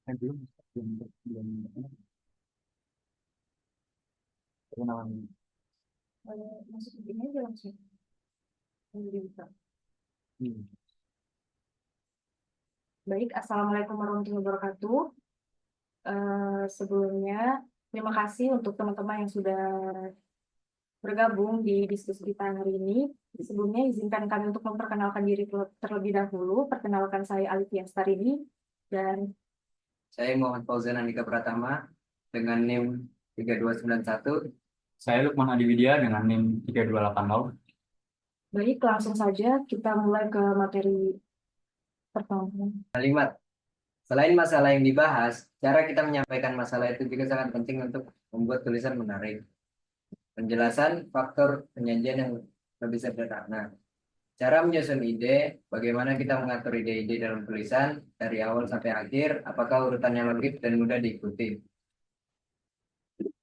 Belum, belum perkenalan. Masuk begini aja langsung. Dibuka. Hmm. Baik, Assalamualaikum warahmatullahi wabarakatuh. Sebelumnya, terima kasih untuk teman-teman yang sudah bergabung di diskusi kita hari ini. Sebelumnya, izinkan kami untuk memperkenalkan diri terlebih dahulu. Perkenalkan saya Alifia Starini dan Saya Muhammad Fauzan Andika Pratama dengan NIM 3291. Saya Lukman Adi Widya dengan NIM 328 baik, langsung saja kita mulai ke materi pertama. Kalimat. Selain masalah yang dibahas, cara kita menyampaikan masalah itu juga sangat penting untuk membuat tulisan menarik. Penjelasan faktor penyajian yang lebih sederhana. Cara menyusun ide, bagaimana kita mengatur ide-ide dalam tulisan dari awal sampai akhir, apakah urutannya logis dan mudah diikuti.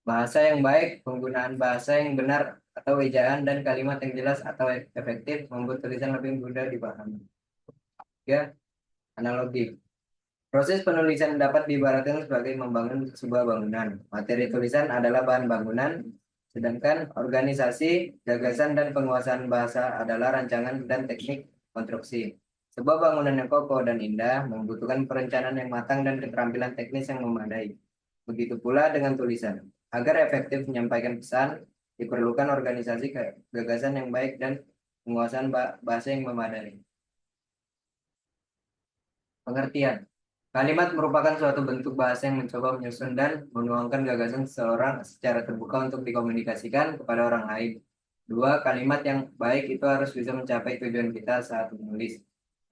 Bahasa yang baik, penggunaan bahasa yang benar atau ejaan dan kalimat yang jelas atau efektif membuat tulisan lebih mudah dipahami. Ya, analogi. Proses penulisan dapat diibaratkan sebagai membangun sebuah bangunan. Materi tulisan adalah bahan bangunan, sedangkan organisasi, gagasan, dan penguasaan bahasa adalah rancangan dan teknik konstruksi. Sebuah bangunan yang kokoh dan indah membutuhkan perencanaan yang matang dan keterampilan teknis yang memadai. Begitu pula dengan tulisan. Agar efektif menyampaikan pesan, diperlukan organisasi gagasan yang baik dan penguasaan bahasa yang memadai. Pengertian. Kalimat merupakan suatu bentuk bahasa yang mencoba menyusun dan menuangkan gagasan seseorang secara terbuka untuk dikomunikasikan kepada orang lain. Dua, kalimat yang baik itu harus bisa mencapai tujuan kita saat menulis.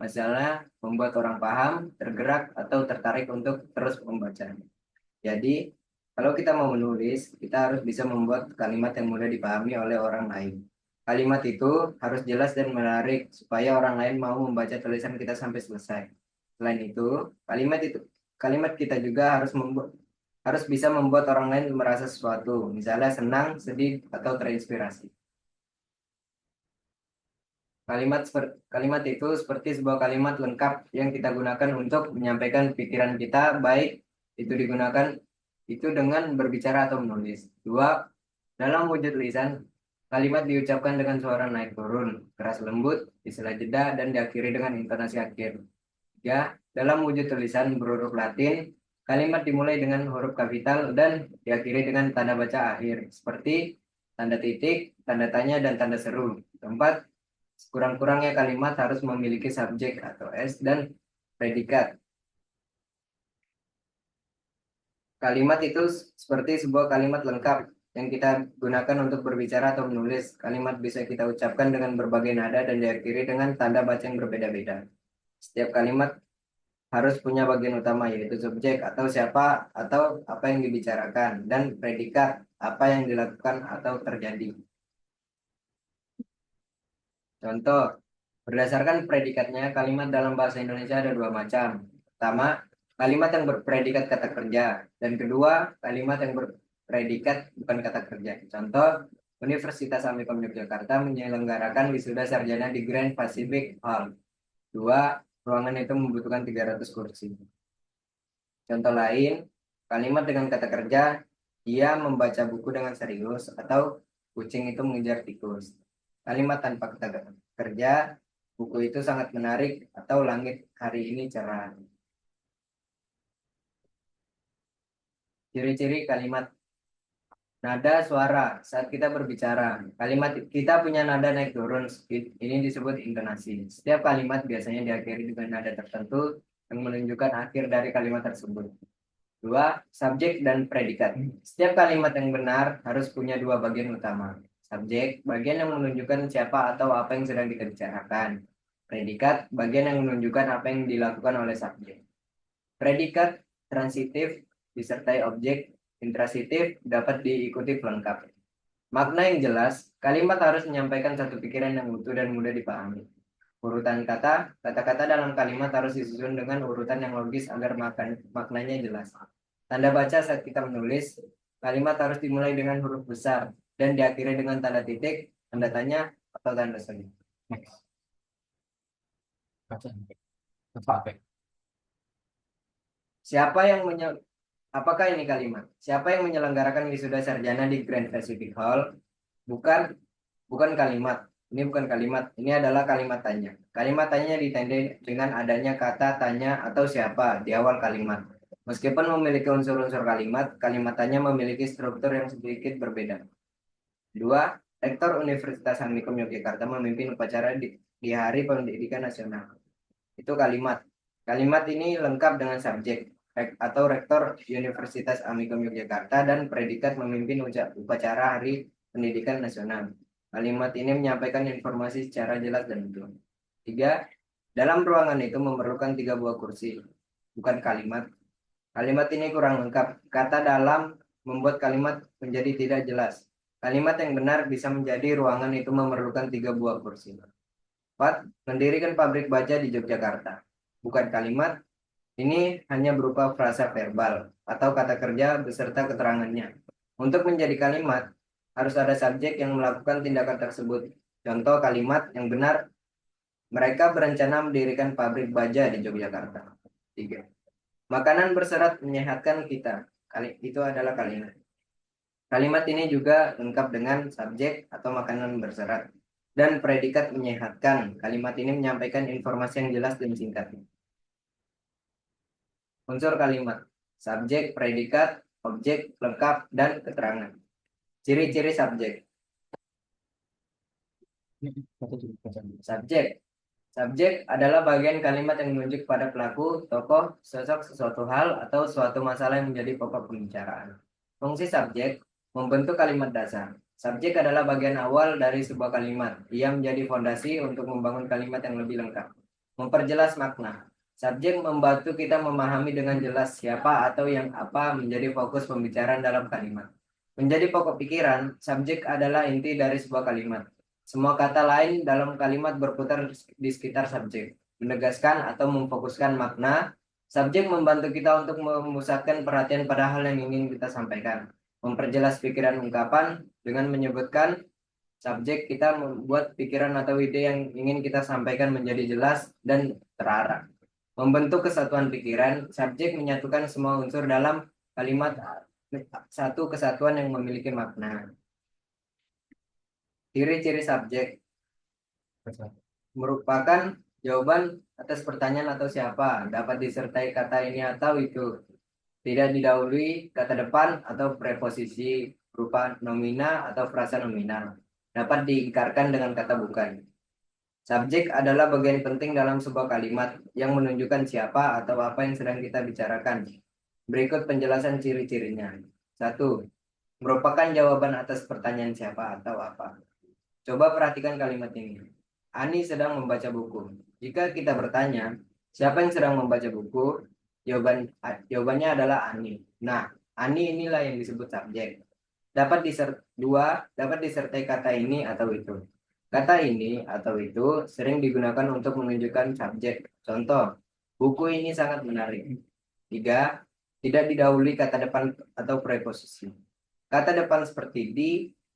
Misalnya, membuat orang paham, tergerak, atau tertarik untuk terus membaca. Jadi, kalau kita mau menulis, kita harus bisa membuat kalimat yang mudah dipahami oleh orang lain. Kalimat itu harus jelas dan menarik supaya orang lain mau membaca tulisan kita sampai selesai. Selain itu, kalimat kita juga harus bisa membuat orang lain merasa sesuatu, misalnya senang, sedih, atau terinspirasi. Kalimat itu seperti sebuah kalimat lengkap yang kita gunakan untuk menyampaikan pikiran kita, baik itu digunakan itu dengan berbicara atau menulis. Dua, dalam wujud lisan, kalimat diucapkan dengan suara naik turun, keras lembut, istilah jeda, dan diakhiri dengan intonasi akhir. Ya, dalam wujud tulisan berhuruf Latin, kalimat dimulai dengan huruf kapital dan diakhiri dengan tanda baca akhir, seperti tanda titik, tanda tanya, dan tanda seru. Keempat, sekurang-kurangnya kalimat harus memiliki subjek atau S dan predikat. Kalimat itu seperti sebuah kalimat lengkap yang kita gunakan untuk berbicara atau menulis. Kalimat bisa kita ucapkan dengan berbagai nada dan diakhiri dengan tanda baca yang berbeda-beda. Setiap kalimat harus punya bagian utama yaitu subjek atau siapa atau apa yang dibicarakan dan predikat apa yang dilakukan atau terjadi. Contoh, berdasarkan predikatnya kalimat dalam bahasa Indonesia ada dua macam. Pertama, kalimat yang berpredikat kata kerja dan kedua, kalimat yang berpredikat bukan kata kerja. Contoh, Universitas Amikom Yogyakarta menyelenggarakan wisuda sarjana di Grand Pacific Hall. Dua, ruangan itu membutuhkan 300 kursi. Contoh lain, kalimat dengan kata kerja, dia membaca buku dengan serius atau kucing itu mengejar tikus. Kalimat tanpa kata kerja, buku itu sangat menarik atau langit hari ini cerah. Ciri-ciri kalimat. Nada suara saat kita berbicara. Kalimat kita punya nada naik turun. Ini disebut intonasi. Setiap kalimat biasanya diakhiri dengan nada tertentu yang menunjukkan akhir dari kalimat tersebut. Dua, subjek dan predikat. Setiap kalimat yang benar harus punya dua bagian utama. Subjek, bagian yang menunjukkan siapa atau apa yang sedang kita bicarakan. Predikat, bagian yang menunjukkan apa yang dilakukan oleh subjek. Predikat transitif disertai objek, intransitif dapat diikuti pelengkap. Makna yang jelas, kalimat harus menyampaikan satu pikiran yang utuh dan mudah dipahami. Urutan kata-kata dalam kalimat harus disusun dengan urutan yang logis agar maknanya jelas. Tanda baca saat kita menulis, kalimat harus dimulai dengan huruf besar dan diakhiri dengan tanda titik, tanda tanya, atau tanda seru. Next. Baca. Baca. Siapa yang apakah ini kalimat? Siapa yang menyelenggarakan wisuda sarjana di Grand Pacific Hall? Bukan, bukan kalimat. Ini bukan kalimat. Ini adalah kalimat tanya. Kalimat tanya ditandai dengan adanya kata tanya atau siapa di awal kalimat. Meskipun memiliki unsur-unsur kalimat, kalimat tanya memiliki struktur yang sedikit berbeda. 2. Rektor Universitas Amikom Yogyakarta memimpin upacara di Hari Pendidikan Nasional. Itu kalimat. Kalimat ini lengkap dengan subjek atau Rektor Universitas Amikom Yogyakarta dan predikat memimpin upacara Hari Pendidikan Nasional. Kalimat ini menyampaikan informasi secara jelas dan utuh. 3. Dalam ruangan itu memerlukan 3 buah kursi, bukan kalimat. Kalimat ini kurang lengkap. Kata dalam membuat kalimat menjadi tidak jelas. Kalimat yang benar bisa menjadi ruangan itu memerlukan 3 buah kursi. 4. Mendirikan pabrik baja di Yogyakarta. Bukan kalimat, ini hanya berupa frasa verbal atau kata kerja beserta keterangannya. Untuk menjadi kalimat, harus ada subjek yang melakukan tindakan tersebut. Contoh kalimat yang benar, mereka berencana mendirikan pabrik baja di Yogyakarta. 3. Makanan berserat menyehatkan kita. Itu adalah kalimat. Kalimat ini juga lengkap dengan subjek atau makanan berserat dan predikat menyehatkan. Kalimat ini menyampaikan informasi yang jelas dan singkat. Unsur kalimat: subjek, predikat, objek, lengkap, dan keterangan. Ciri-ciri subjek. Subjek. Subjek adalah bagian kalimat yang menunjuk pada pelaku, tokoh, sosok, sesuatu hal, atau suatu masalah yang menjadi pokok pembicaraan. Fungsi subjek membentuk kalimat dasar. Subjek adalah bagian awal dari sebuah kalimat. Ia menjadi fondasi untuk membangun kalimat yang lebih lengkap. Memperjelas makna. Subjek membantu kita memahami dengan jelas siapa atau yang apa menjadi fokus pembicaraan dalam kalimat. Menjadi pokok pikiran, subjek adalah inti dari sebuah kalimat. Semua kata lain dalam kalimat berputar di sekitar subjek. Menegaskan atau memfokuskan makna, subjek membantu kita untuk memusatkan perhatian pada hal yang ingin kita sampaikan. Memperjelas pikiran ungkapan dengan menyebutkan subjek, kita membuat pikiran atau ide yang ingin kita sampaikan menjadi jelas dan terarah. Membentuk kesatuan pikiran, subjek menyatukan semua unsur dalam kalimat satu kesatuan yang memiliki makna. Ciri-ciri subjek merupakan jawaban atas pertanyaan atau siapa, dapat disertai kata ini atau itu, tidak didahului kata depan atau preposisi berupa nomina atau frasa nominal, dapat diingkarkan dengan kata bukan. Subjek adalah bagian penting dalam sebuah kalimat yang menunjukkan siapa atau apa yang sedang kita bicarakan. Berikut penjelasan ciri-cirinya. 1. Merupakan jawaban atas pertanyaan siapa atau apa. Coba perhatikan kalimat ini. Ani sedang membaca buku. Jika kita bertanya, siapa yang sedang membaca buku? Jawabannya adalah Ani. Nah, Ani inilah yang disebut subjek. Dapat disertai kata ini atau itu. Kata ini atau itu sering digunakan untuk menunjukkan subjek. Contoh, buku ini sangat menarik. 3. Tidak didahului kata depan atau preposisi. Kata depan seperti di,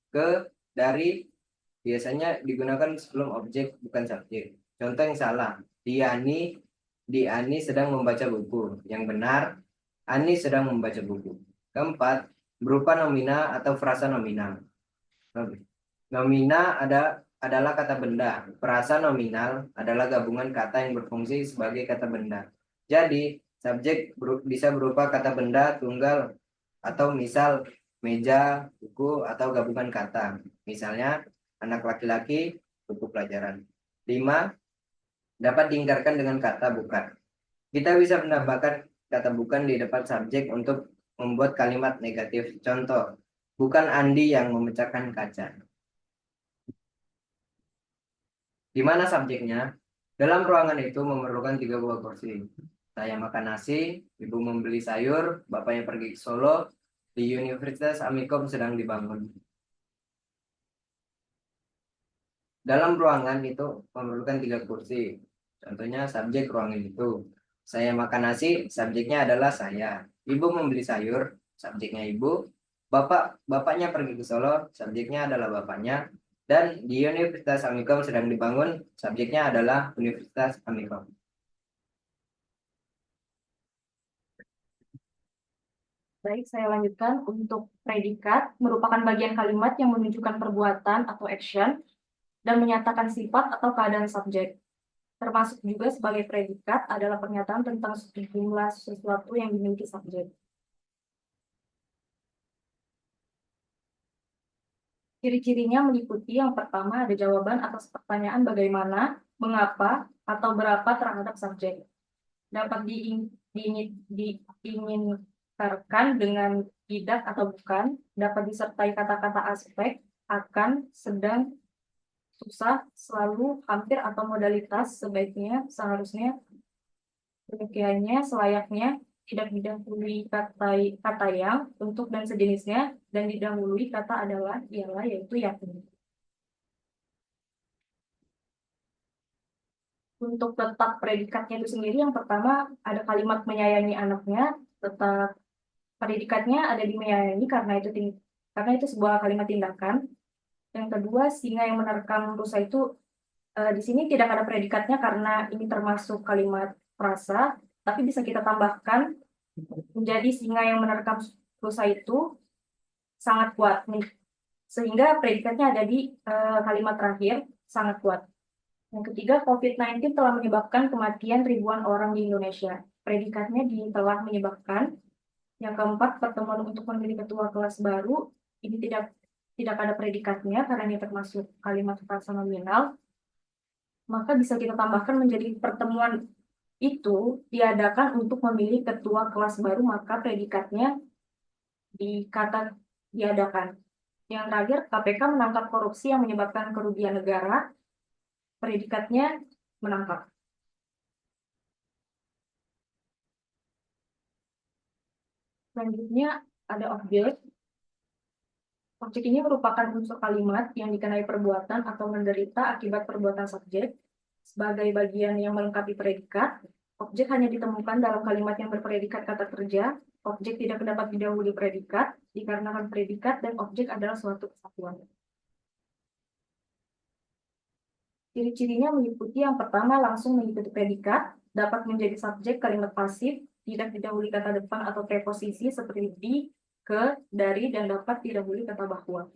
ke, dari biasanya digunakan sebelum objek bukan subjek. Contoh yang salah, Ani sedang membaca buku. Yang benar, Ani sedang membaca buku. 4. Berupa nomina atau frasa nominal. Nomina adalah kata benda. Frasa nominal adalah gabungan kata yang berfungsi sebagai kata benda. Jadi, subjek bisa berupa kata benda tunggal atau misal meja, buku, atau gabungan kata. Misalnya, anak laki-laki, buku pelajaran. 5. Dapat diingkarkan dengan kata bukan. Kita bisa menambahkan kata bukan di depan subjek untuk membuat kalimat negatif. Contoh, bukan Andi yang memecahkan kaca. Di mana subjeknya? Dalam ruangan itu memerlukan 3 buah kursi. Saya makan nasi, ibu membeli sayur, bapaknya pergi ke Solo, di Universitas Amikom sedang dibangun. Dalam ruangan itu memerlukan 3 kursi. Contohnya subjek ruangan itu. Saya makan nasi, subjeknya adalah saya. Ibu membeli sayur, subjeknya ibu. Bapaknya pergi ke Solo, subjeknya adalah bapaknya. Dan di Universitas Amikom sedang dibangun, subjeknya adalah Universitas Amikom. Baik, saya lanjutkan. Untuk predikat merupakan bagian kalimat yang menunjukkan perbuatan atau action dan menyatakan sifat atau keadaan subjek. Termasuk juga sebagai predikat adalah pernyataan tentang sejumlah sesuatu yang dimiliki subjek. Ciri-cirinya meliputi yang pertama ada jawaban atas pertanyaan bagaimana, mengapa, atau berapa terhadap subjek. Dapat diinginkan dengan tidak atau bukan, dapat disertai kata-kata aspek, akan, sedang, susah, selalu, hampir, atau modalitas, sebaiknya, seharusnya, demikiannya, selayaknya, tidak didahului kata yang, untuk, dan sejenisnya, dan didahului kata adalah, ialah, yaitu, yakni. Untuk letak predikatnya itu sendiri, yang pertama ada kalimat menyayangi anaknya, letak predikatnya ada di menyayangi karena itu sebuah kalimat tindakan. Yang kedua, singa yang menerkam rusa itu di sini tidak ada predikatnya karena ini termasuk kalimat frasa, tapi bisa kita tambahkan menjadi singa yang menerkam rusa itu sangat kuat nih. Sehingga predikatnya ada di kalimat terakhir sangat kuat. Yang ketiga, COVID-19 telah menyebabkan kematian ribuan orang di Indonesia. Predikatnya telah menyebabkan. Yang keempat, pertemuan untuk memilih ketua kelas baru ini tidak ada predikatnya karena ini termasuk kalimat frasa nominal. Maka bisa kita tambahkan menjadi pertemuan itu diadakan untuk memilih ketua kelas baru, maka predikatnya dikata diadakan. Yang terakhir, KPK menangkap korupsi yang menyebabkan kerugian negara. Predikatnya menangkap. Selanjutnya ada objek. Objek ini merupakan unsur kalimat yang dikenai perbuatan atau menderita akibat perbuatan subjek. Sebagai bagian yang melengkapi predikat, objek hanya ditemukan dalam kalimat yang berpredikat kata kerja. Objek tidak dapat didahului predikat, dikarenakan predikat dan objek adalah suatu kesatuan. Ciri-cirinya meliputi yang pertama langsung mengikuti predikat, dapat menjadi subjek kalimat pasif, tidak didahului kata depan atau preposisi seperti di, ke, dari, dan dapat didahului kata bahwa.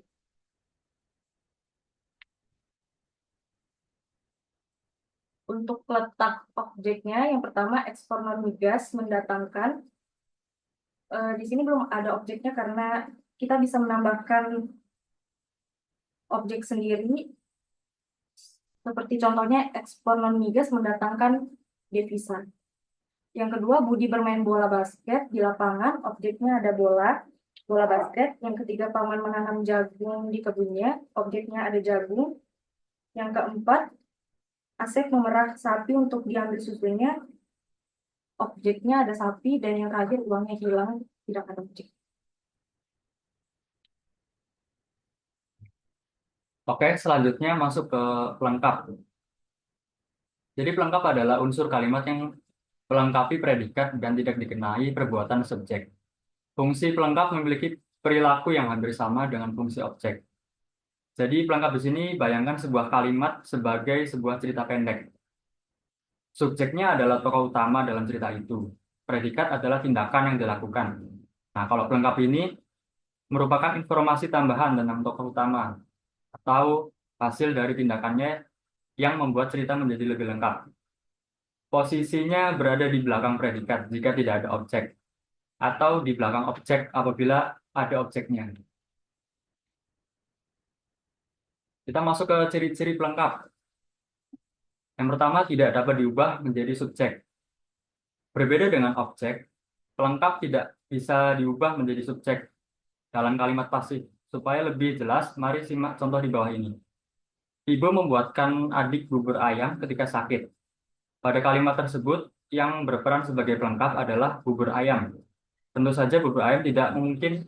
Untuk letak objeknya, yang pertama ekspor non migas mendatangkan. Di sini belum ada objeknya karena kita bisa menambahkan objek sendiri. Seperti contohnya ekspor non migas mendatangkan devisa. Yang kedua, Budi bermain bola basket di lapangan, objeknya ada bola basket. Yang ketiga, Paman menanam jagung di kebunnya, objeknya ada jagung. Yang keempat, Asep memerah sapi untuk diambil susunya, objeknya ada sapi. Dan yang terakhir, uangnya hilang, tidak ada objek. Oke, selanjutnya masuk ke pelengkap. Jadi pelengkap adalah unsur kalimat yang melengkapi predikat dan tidak dikenai perbuatan subjek. Fungsi pelengkap memiliki perilaku yang hampir sama dengan fungsi objek. Jadi pelengkap di sini bayangkan sebuah kalimat sebagai sebuah cerita pendek. Subjeknya adalah tokoh utama dalam cerita itu. Predikat adalah tindakan yang dilakukan. Nah, kalau pelengkap ini merupakan informasi tambahan tentang tokoh utama atau hasil dari tindakannya yang membuat cerita menjadi lebih lengkap. Posisinya berada di belakang predikat jika tidak ada objek, atau di belakang objek apabila ada objeknya. Kita masuk ke ciri-ciri pelengkap. Yang pertama, tidak dapat diubah menjadi subjek. Berbeda dengan objek, pelengkap tidak bisa diubah menjadi subjek dalam kalimat pasif. Supaya lebih jelas, mari simak contoh di bawah ini. Ibu membuatkan adik bubur ayam ketika sakit. Pada kalimat tersebut, yang berperan sebagai pelengkap adalah bubur ayam. Tentu saja bubur ayam tidak mungkin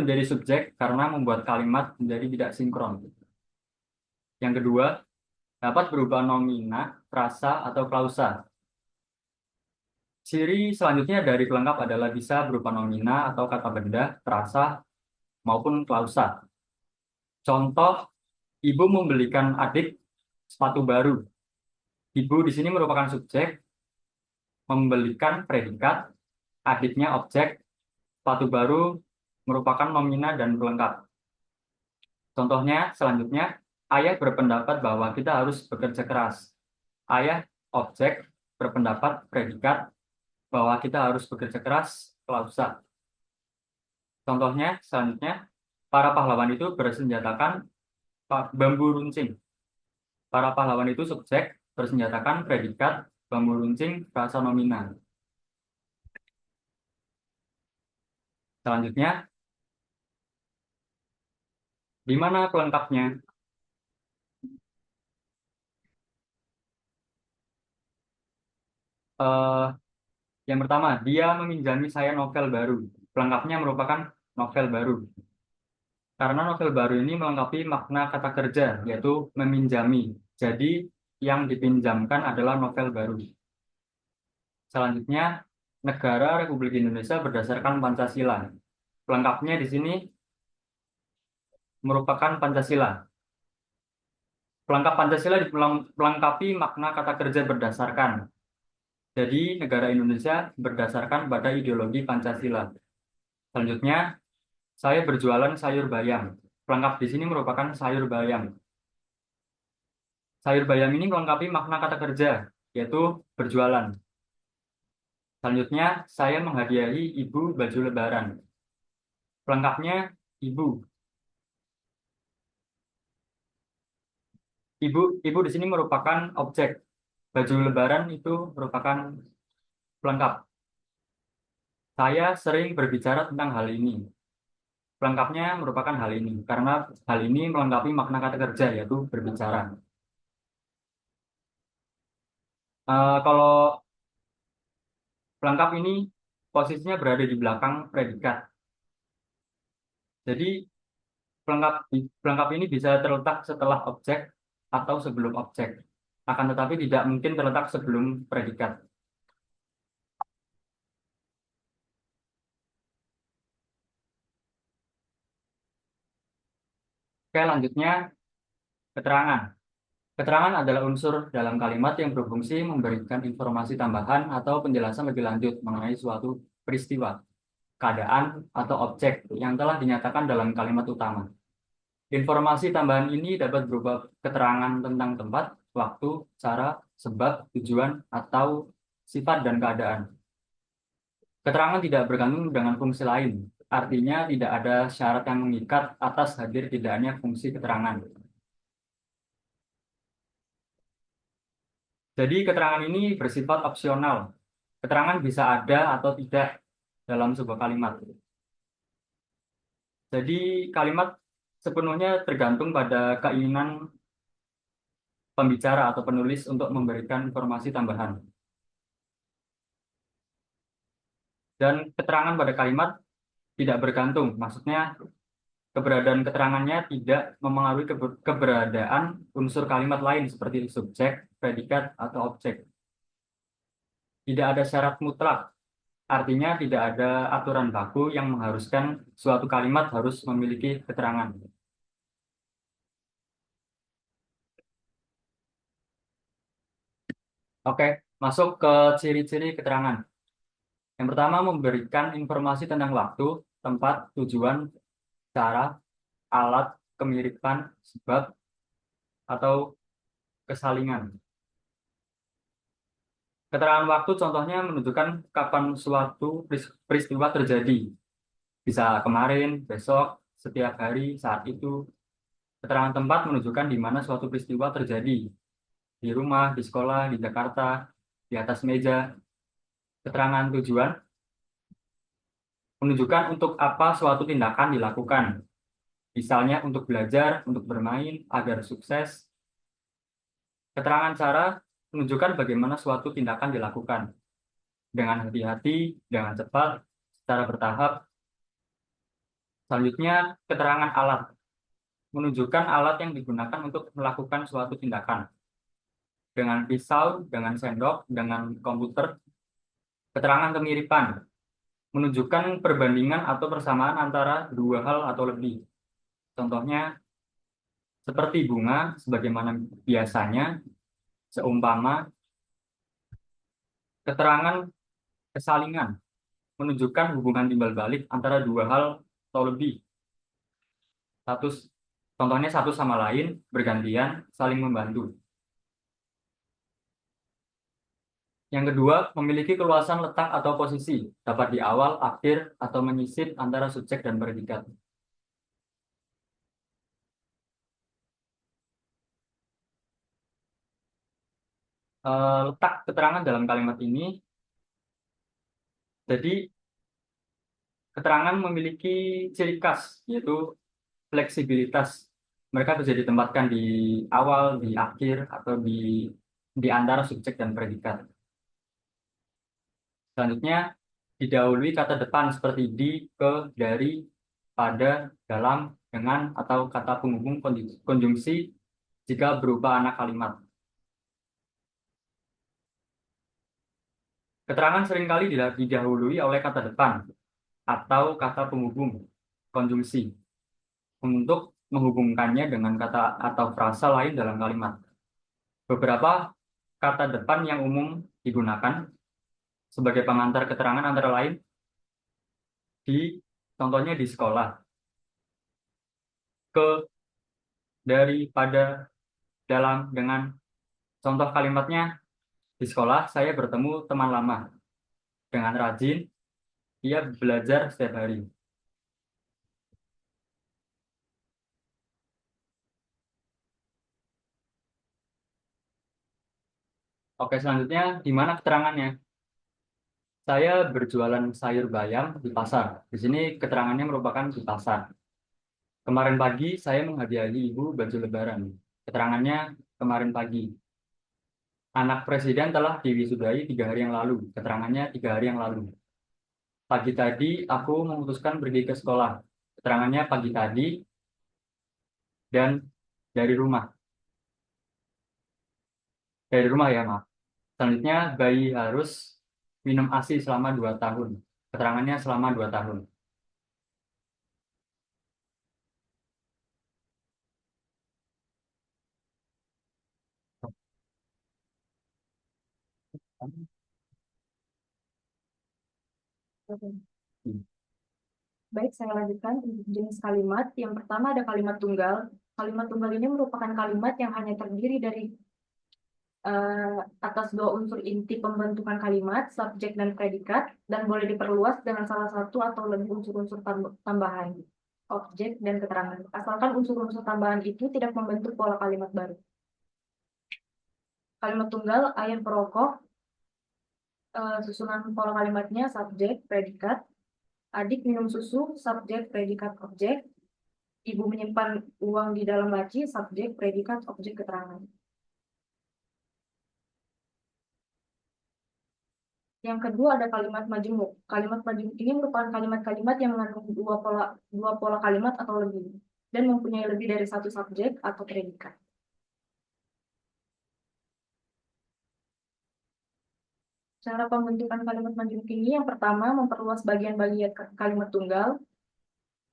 menjadi subjek karena membuat kalimat menjadi tidak sinkron. Yang kedua, dapat berupa nomina, frasa, atau klausa. Ciri selanjutnya dari pelengkap adalah bisa berupa nomina atau kata benda, frasa, maupun klausa. Contoh, ibu membelikan adik sepatu baru. Ibu di sini merupakan subjek, membelikan predikat, adiknya objek, sepatu baru merupakan nomina dan pelengkap. Contohnya, selanjutnya, ayah berpendapat bahwa kita harus bekerja keras. Ayah, objek, berpendapat, predikat, bahwa kita harus bekerja keras, klausa. Contohnya, selanjutnya, para pahlawan itu bersenjatakan bambu runcing. Para pahlawan itu subjek, bersenjatakan, predikat, bambu runcing, frasa nomina. Selanjutnya, di mana pelengkapnya? Eh, yang pertama, dia meminjami saya novel baru. Pelengkapnya merupakan novel baru. Karena novel baru ini melengkapi makna kata kerja, yaitu meminjami. Jadi, yang dipinjamkan adalah novel baru. Selanjutnya, negara Republik Indonesia berdasarkan Pancasila. Pelengkapnya di sini merupakan Pancasila. Pelengkap Pancasila dilengkapi makna kata kerja berdasarkan. Jadi, negara Indonesia berdasarkan pada ideologi Pancasila. Selanjutnya, saya berjualan sayur bayam. Pelengkap di sini merupakan sayur bayam. Sayur bayam ini melengkapi makna kata kerja, yaitu berjualan. Selanjutnya, saya menghadiahi ibu baju lebaran. Pelengkapnya, ibu. Ibu di sini merupakan objek. Baju lebaran itu merupakan pelengkap. Saya sering berbicara tentang hal ini. Pelengkapnya merupakan hal ini, karena hal ini melengkapi makna kata kerja, yaitu berbicara. Kalau pelengkap ini posisinya berada di belakang predikat. Jadi pelengkap ini bisa terletak setelah objek atau sebelum objek. Akan tetapi tidak mungkin terletak sebelum predikat. Oke, lanjutnya keterangan. Keterangan adalah unsur dalam kalimat yang berfungsi memberikan informasi tambahan atau penjelasan lebih lanjut mengenai suatu peristiwa, keadaan, atau objek yang telah dinyatakan dalam kalimat utama. Informasi tambahan ini dapat berupa keterangan tentang tempat, waktu, cara, sebab, tujuan, atau sifat dan keadaan. Keterangan tidak bergantung dengan fungsi lain, artinya tidak ada syarat yang mengikat atas hadir tidaknya fungsi keterangan. Jadi keterangan ini bersifat opsional. Keterangan bisa ada atau tidak dalam sebuah kalimat. Jadi kalimat sepenuhnya tergantung pada keinginan pembicara atau penulis untuk memberikan informasi tambahan. Dan keterangan pada kalimat tidak bergantung, maksudnya keberadaan keterangannya tidak memengaruhi keberadaan unsur kalimat lain seperti subjek, predikat, atau objek. Tidak ada syarat mutlak, artinya tidak ada aturan baku yang mengharuskan suatu kalimat harus memiliki keterangan. Oke, masuk ke ciri-ciri keterangan. Yang pertama, memberikan informasi tentang waktu, tempat, tujuan, cara, alat, kemiripan, sebab, atau kesalingan. Keterangan waktu contohnya menunjukkan kapan suatu peristiwa terjadi. Bisa kemarin, besok, setiap hari, saat itu. Keterangan tempat menunjukkan di mana suatu peristiwa terjadi. Di rumah, di sekolah, di Jakarta, di atas meja. Keterangan tujuan menunjukkan untuk apa suatu tindakan dilakukan. Misalnya untuk belajar, untuk bermain, agar sukses. Keterangan cara menunjukkan bagaimana suatu tindakan dilakukan. Dengan hati-hati, dengan cepat, secara bertahap. Selanjutnya, keterangan alat. Menunjukkan alat yang digunakan untuk melakukan suatu tindakan. Dengan pisau, dengan sendok, dengan komputer. Keterangan kemiripan. Menunjukkan perbandingan atau persamaan antara dua hal atau lebih. Contohnya, seperti bunga, sebagaimana biasanya, seumpama. Keterangan kesalingan menunjukkan hubungan timbal balik antara dua hal atau lebih. Satu, contohnya satu sama lain bergantian saling membantu. Yang kedua, memiliki keluasan letak atau posisi, dapat di awal, akhir, atau menyisip antara subjek dan predikat. Letak keterangan dalam kalimat ini, jadi keterangan memiliki ciri khas, yaitu fleksibilitas. Mereka bisa ditempatkan di awal, di akhir, atau di antara subjek dan predikat. Selanjutnya, didahului kata depan seperti di, ke, dari, pada, dalam, dengan, atau kata penghubung konjungsi jika berupa anak kalimat. Keterangan seringkali didahului oleh kata depan atau kata penghubung konjungsi untuk menghubungkannya dengan kata atau frasa lain dalam kalimat. Beberapa kata depan yang umum digunakan sebagai pengantar keterangan antara lain contohnya di sekolah, ke, dari, pada, dalam, dengan. Contoh kalimatnya, di sekolah saya bertemu teman lama. Dengan rajin, ia belajar setiap hari. Oke, selanjutnya di mana keterangannya? Saya berjualan sayur bayam di pasar. Di sini keterangannya merupakan di pasar. Kemarin pagi saya menghadiahi ibu baju lebaran. Keterangannya kemarin pagi. Anak presiden telah diwisudai 3 hari yang lalu. Keterangannya 3 hari yang lalu. Pagi tadi aku memutuskan pergi ke sekolah. Keterangannya pagi tadi dan dari rumah. Dari rumah ya, maaf. Selanjutnya, bayi harus minum ASI selama 2 tahun. Keterangannya selama 2 tahun. Baik, saya lanjutkan untuk jenis kalimat. Yang pertama ada kalimat tunggal. Kalimat tunggal ini merupakan kalimat yang hanya terdiri dari atas dua unsur inti pembentukan kalimat, subjek dan predikat, dan boleh diperluas dengan salah satu atau lebih unsur-unsur tambahan, objek dan keterangan. Asalkan unsur-unsur tambahan itu tidak membentuk pola kalimat baru. Kalimat tunggal, ayam perokok, susunan pola kalimatnya subjek, predikat, adik minum susu, subjek, predikat, objek, ibu menyimpan uang di dalam laci, subjek, predikat, objek, keterangan. Yang kedua ada kalimat majemuk. Kalimat majemuk ini merupakan kalimat-kalimat yang mengandung dua pola kalimat atau lebih dan mempunyai lebih dari satu subjek atau predikat. Cara pembentukan kalimat majemuk ini yang pertama memperluas bagian-bagian kalimat tunggal.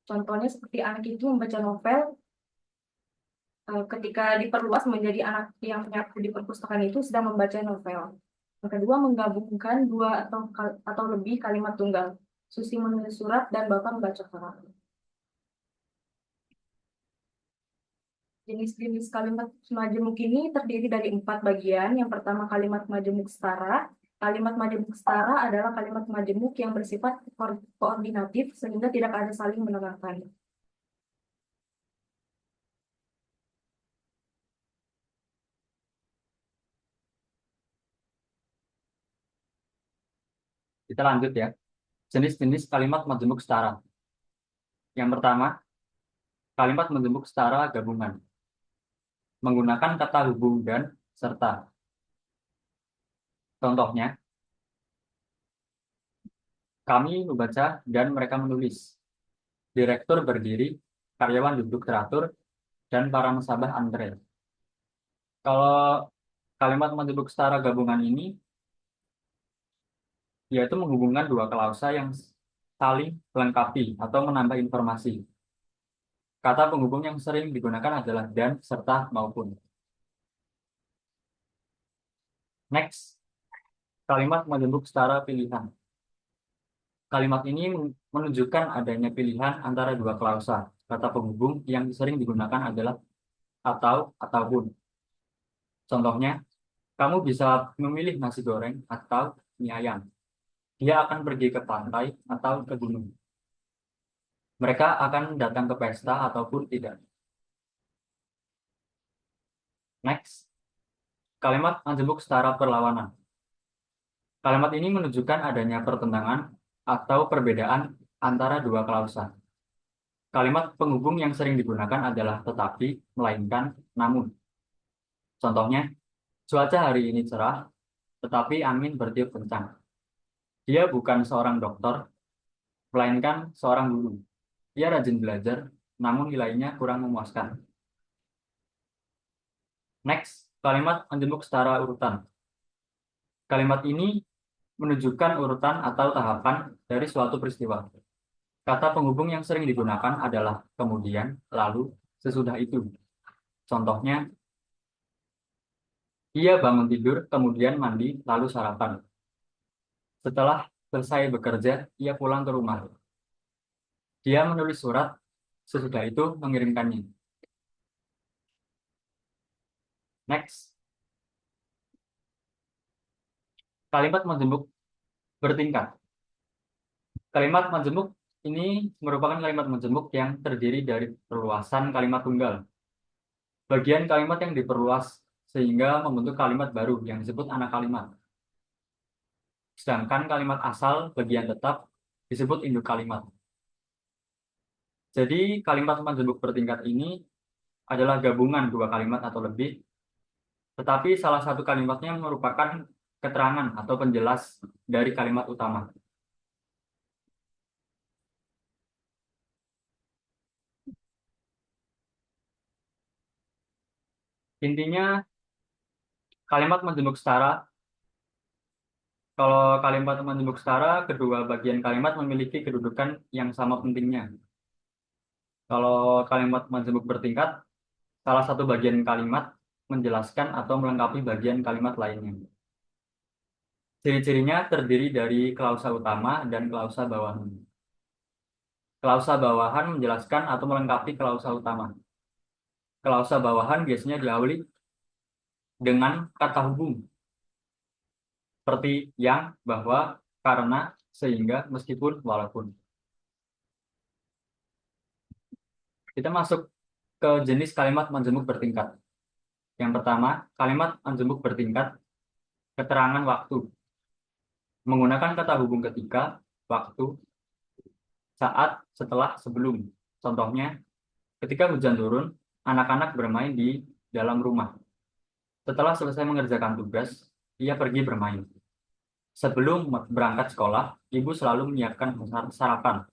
Contohnya seperti anak itu membaca novel, ketika diperluas menjadi anak yang menyapu di perpustakaan itu sedang membaca novel. Yang kedua, menggabungkan dua atau lebih kalimat tunggal. Susi menulis surat dan Bapak membaca Quran. Jenis-jenis kalimat majemuk ini terdiri dari 4 bagian. Yang pertama, kalimat majemuk setara. Kalimat majemuk setara adalah kalimat majemuk yang bersifat koordinatif sehingga tidak ada saling menerangkan. Kita lanjut ya. Jenis-jenis kalimat majemuk setara. Yang pertama, kalimat majemuk setara gabungan. Menggunakan kata hubung dan serta. Contohnya, kami membaca dan mereka menulis. Direktur berdiri, karyawan duduk teratur, dan para nasabah antre. Kalau kalimat majemuk setara gabungan ini, yaitu menghubungkan dua klausa yang saling melengkapi atau menambah informasi. Kata penghubung yang sering digunakan adalah dan, serta, maupun. Next, kalimat majemuk setara pilihan. Kalimat ini menunjukkan adanya pilihan antara dua klausa. Kata penghubung yang sering digunakan adalah atau, ataupun. Contohnya, kamu bisa memilih nasi goreng atau mie ayam. Dia akan pergi ke pantai atau ke gunung. Mereka akan datang ke pesta ataupun tidak. Next, kalimat menjemuk setara perlawanan. Kalimat ini menunjukkan adanya pertentangan atau perbedaan antara dua klausa. Kalimat penghubung yang sering digunakan adalah tetapi, melainkan, namun. Contohnya, cuaca hari ini cerah, tetapi angin bertiup kencang. Dia bukan seorang dokter, melainkan seorang guru. Dia rajin belajar, namun nilainya kurang memuaskan. Next, kalimat menjemuk setara urutan. Kalimat ini menunjukkan urutan atau tahapan dari suatu peristiwa. Kata penghubung yang sering digunakan adalah kemudian, lalu, sesudah itu. Contohnya, ia bangun tidur, kemudian mandi, lalu sarapan. Setelah selesai bekerja, ia pulang ke rumah. Dia menulis surat, sesudah itu mengirimkannya. Next, kalimat menjemuk bertingkat. Kalimat menjemuk ini merupakan kalimat menjemuk yang terdiri dari perluasan kalimat tunggal. Bagian kalimat yang diperluas sehingga membentuk kalimat baru yang disebut anak kalimat. Sedangkan kalimat asal bagian tetap disebut induk kalimat. Jadi kalimat menjemuk bertingkat ini adalah gabungan dua kalimat atau lebih, tetapi salah satu kalimatnya merupakan keterangan atau penjelas dari kalimat utama. Intinya, kalimat menjemuk setara, kalau kalimat menjemuk setara, kedua bagian kalimat memiliki kedudukan yang sama pentingnya. Kalau kalimat menjemuk bertingkat, salah satu bagian kalimat menjelaskan atau melengkapi bagian kalimat lainnya. Ciri-cirinya terdiri dari klausa utama dan klausa bawahan. Klausa bawahan menjelaskan atau melengkapi klausa utama. Klausa bawahan biasanya diawali dengan kata hubung, seperti yang, bahwa, karena, sehingga, meskipun, walaupun. Kita masuk ke jenis kalimat menjemuk bertingkat. Yang pertama, kalimat menjemuk bertingkat, keterangan waktu. Menggunakan kata hubung ketika, waktu, saat, setelah, sebelum. Contohnya, ketika hujan turun, anak-anak bermain di dalam rumah. Setelah selesai mengerjakan tugas, ia pergi bermain. Sebelum berangkat sekolah, ibu selalu menyiapkan sarapan.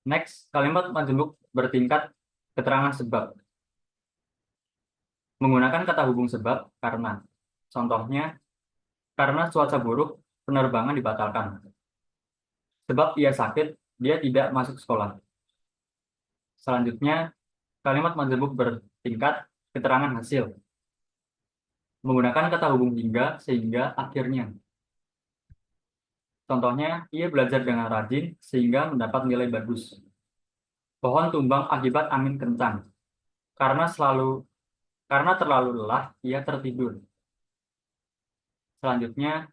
Next, kalimat menjemuk bertingkat, keterangan sebab. Menggunakan kata hubung sebab, karena. Contohnya, karena cuaca buruk, penerbangan dibatalkan. Sebab ia sakit, dia tidak masuk sekolah. Selanjutnya, kalimat menjemuk bertingkat, keterangan hasil. Menggunakan kata hubung hingga, sehingga, akhirnya. Contohnya, ia belajar dengan rajin sehingga mendapat nilai bagus. Pohon tumbang akibat angin kencang. Karena terlalu lelah, ia tertidur. Selanjutnya,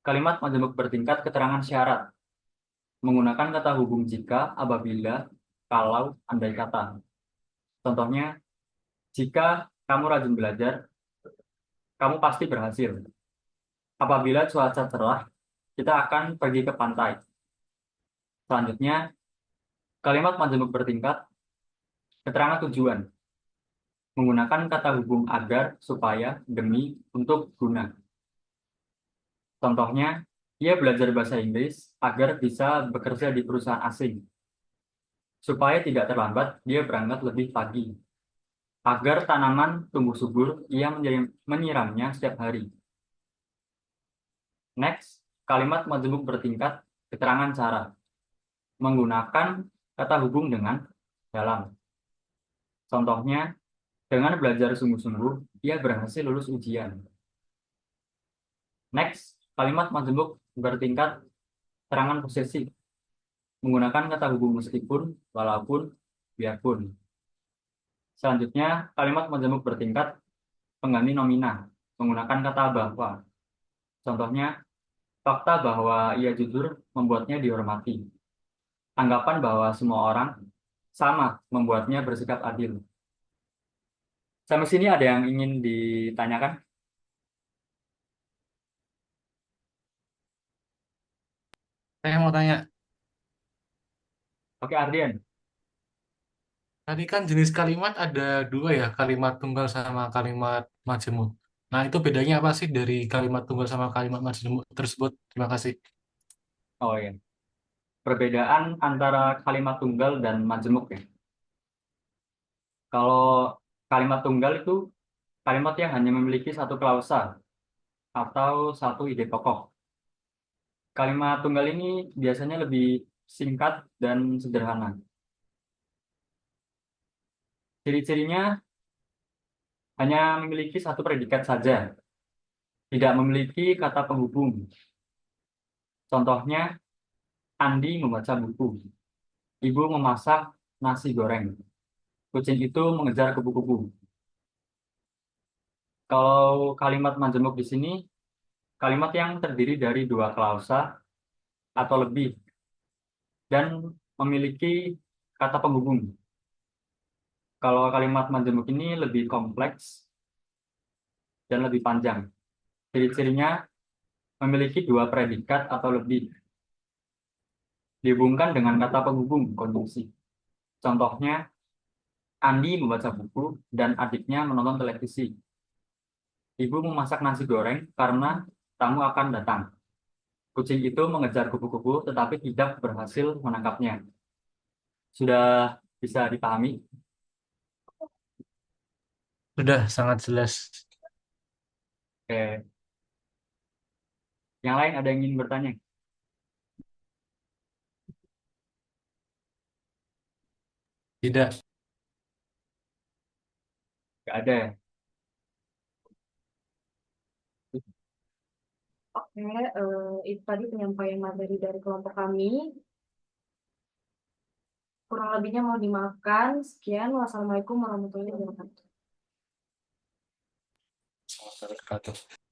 kalimat menjemuk bertingkat, keterangan syarat. Menggunakan kata hubung jika, apabila, kalau, andai kata. Contohnya, jika kamu rajin belajar, kamu pasti berhasil. Apabila cuaca cerah, kita akan pergi ke pantai. Selanjutnya, kalimat menjemuk bertingkat, keterangan tujuan. Menggunakan kata hubung agar, supaya, demi, untuk, guna. Contohnya, ia belajar bahasa Inggris agar bisa bekerja di perusahaan asing. Supaya tidak terlambat, dia berangkat lebih pagi. Agar tanaman tumbuh subur, ia menyiramnya setiap hari. Next, kalimat menjemuk bertingkat, keterangan cara. Menggunakan kata hubung dengan dalam. Contohnya, dengan belajar sungguh-sungguh, ia berhasil lulus ujian. Next, kalimat menjemuk bertingkat serangan posesif menggunakan kata hubung meskipun, walaupun, biarpun. Selanjutnya, kalimat majemuk bertingkat pengganti nomina menggunakan kata bahwa. Contohnya, fakta bahwa ia jujur membuatnya dihormati. Anggapan bahwa semua orang sama membuatnya bersikap adil. Sampai sini ada yang ingin ditanyakan? Saya mau tanya, Oke, Ardian. tadi kan jenis kalimat ada dua ya, kalimat tunggal sama kalimat majemuk. Nah, itu bedanya apa sih dari kalimat tunggal sama kalimat majemuk tersebut? Terima kasih. Oh iya. Perbedaan antara kalimat tunggal dan majemuk ya. Kalau kalimat tunggal itu kalimat yang hanya memiliki satu klausa atau satu ide pokok. Kalimat tunggal ini biasanya lebih singkat dan sederhana. Ciri-cirinya hanya memiliki satu predikat saja, tidak memiliki kata penghubung. Contohnya, Andi membaca buku, Ibu memasak nasi goreng, kucing itu mengejar kupu-kupu. Kalau kalimat majemuk di sini, kalimat yang terdiri dari dua klausa atau lebih dan memiliki kata penghubung. Kalau kalimat majemuk ini lebih kompleks dan lebih panjang. Ciri-cirinya memiliki dua predikat atau lebih, dihubungkan dengan kata penghubung konjungsi. Contohnya, Andi membaca buku dan adiknya menonton televisi. Ibu memasak nasi goreng karena tamu akan datang. Kucing itu mengejar kupu-kupu tetapi tidak berhasil menangkapnya. Sudah bisa dipahami? Sudah sangat jelas. Oke. Yang lain ada yang ingin bertanya? Tidak. Nggak ada ya? Oke, itu tadi penyampaian materi dari kelompok kami. Kurang lebihnya mau dimaafkan. Sekian, wassalamualaikum warahmatullahi wabarakatuh. Assalamualaikum warahmatullahi wabarakatuh.